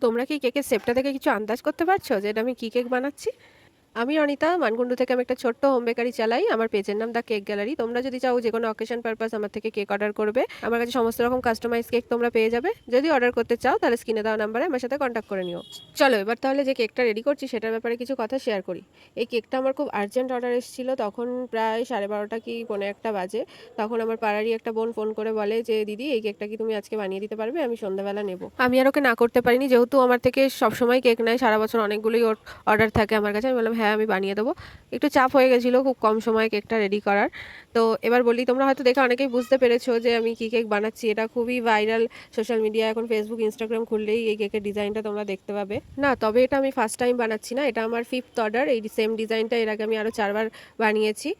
তোমরা কি কেকের শেপটা দেখে কিছু আন্দাজ করতে পারছো যে এটা আমি কি কেক বানাচ্ছি? আমি অনিতা, মানকুণ্ডু থেকে আমি একটা ছোট্ট হোম বেকারি চালাই। আমার পেজের নাম দ্য কেক গ্যালারি। তোমরা যদি চাও যে কোনো অকেশন পারপাস আমার থেকে কেক অর্ডার করবে, আমার কাছে সমস্ত রকম কাস্টমাইজ কেক তোমরা পেয়ে যাবে। যদি অর্ডার করতে চাও তাহলে স্ক্রিনে দেওয়া নাম্বারে আমার সাথে কন্ট্যাক্ট করে নিও। চলো এবার তাহলে যে কেকটা রেডি করছি সেটার ব্যাপারে কিছু কথা শেয়ার করি। এই কেকটা আমার খুব আর্জেন্ট অর্ডার এসেছিলো, তখন প্রায় 12:30 কি 1:45 বাজে। তখন আমার পাড়ারই একটা বোন ফোন করে বলে যে দিদি এই কেকটা কি তুমি আজকে বানিয়ে দিতে পারবে, আমি সন্ধ্যাবেলা নেবো। আমি আর ওকে না করতে পারিনি, যেহেতু আমার থেকে সবসময় কেক নেয়, সারা বছর অনেকগুলোই ওর অর্ডার থাকে আমার কাছে। আমি বললাম হ্যাঁ আমি বানিয়ে দেবো। একটু চাপ হয়ে গেছিলো খুব কম সময়ে কেকটা রেডি করার। তো এবার বলি, তোমরা হয়তো দেখে অনেকেই বুঝতে পেরেছো যে আমি কি কেক বানাচ্ছি। এটা খুবই ভাইরাল সোশ্যাল মিডিয়া, এখন ফেসবুক ইনস্টাগ্রাম খুললেই এই কেকের ডিজাইনটা তোমরা দেখতে পাবে। না, তবে এটা আমি ফার্স্ট টাইম বানাচ্ছি না, এটা আমার 5th অর্ডার। এই সেম ডিজাইনটা এর আগে আমি আরও 4বার বানিয়েছি।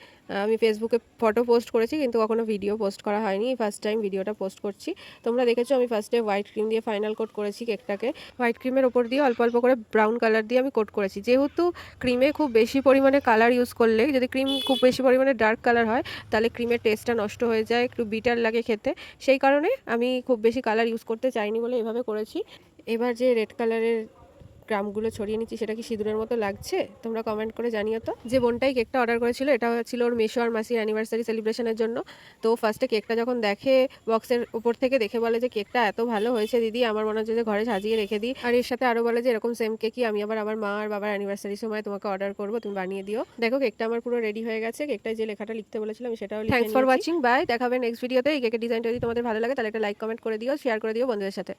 আমি ফেসবুকে ফটো পোস্ট করেছি কিন্তু কখনো ভিডিও পোস্ট করা হয়নি, ফার্স্ট টাইম ভিডিওটা পোস্ট করছি। তোমরা দেখেছো আমি ফার্স্টে হোয়াইট ক্রিম দিয়ে ফাইনাল কোট করেছি কেকটাকে। হোয়াইট ক্রিমের ওপর দিয়ে অল্প অল্প করে ব্রাউন কালার দিয়ে আমি কোট করেছি। যেহেতু ক্রিমে খুব বেশি পরিমাণে কালার ইউজ করলে, যদি ক্রিম খুব বেশি পরিমাণে ডার্ক কালার হয় তাহলে ক্রিমের টেস্টটা নষ্ট হয়ে যায়, একটু বিটার লাগে খেতে। সেই কারণে আমি খুব বেশি কালার ইউজ করতে চাইনি বলে এভাবে করেছি। এবার যে রেড কালারের গ্রামগুলো ছড়িয়ে নিচ্ছি, সেটা কি সিঁদুরের মতো লাগছে? তোমরা কমেন্ট করে জানিও তো। যে বোনটাই কেকটা অর্ডার করেছিল, এটা ছিল ওর মেশো আর মাসির অ্যানিভার্সারি সেলিব্রেশনের জন্য। তো ফার্স্টে কেকটা যখন দেখে বক্সের উপর থেকে, দেখে বলে যে কেকটা এত ভালো হয়েছে দিদি, আমার মনে হচ্ছে যে ঘরে সাজিয়ে রেখে দিই। আর এর সাথে আরও বলে যে এরকম সেম কেকই আমি আবার আমার মা আর বাবার অ্যানিভার্সারির সময় তোমাকে অর্ডার করবো, তুমি বানিয়ে দিও। দেখো কেকটা আমার পুরো রেডি হয়ে গেছে। কেকটায় যে লেখাটা লিখতে বলেছিলাম সেটাও লিখে নিয়েছি। Thanks for watching, bye. দেখাবে নেক্সট ভিডিওতে। এই কেকের ডিজাইনটা যদি তোমাদের ভালো লাগে তাহলে একটা লাইক কমেন্ট করে দিও, শেয়ার করে দিও বন্ধুদের সাথে।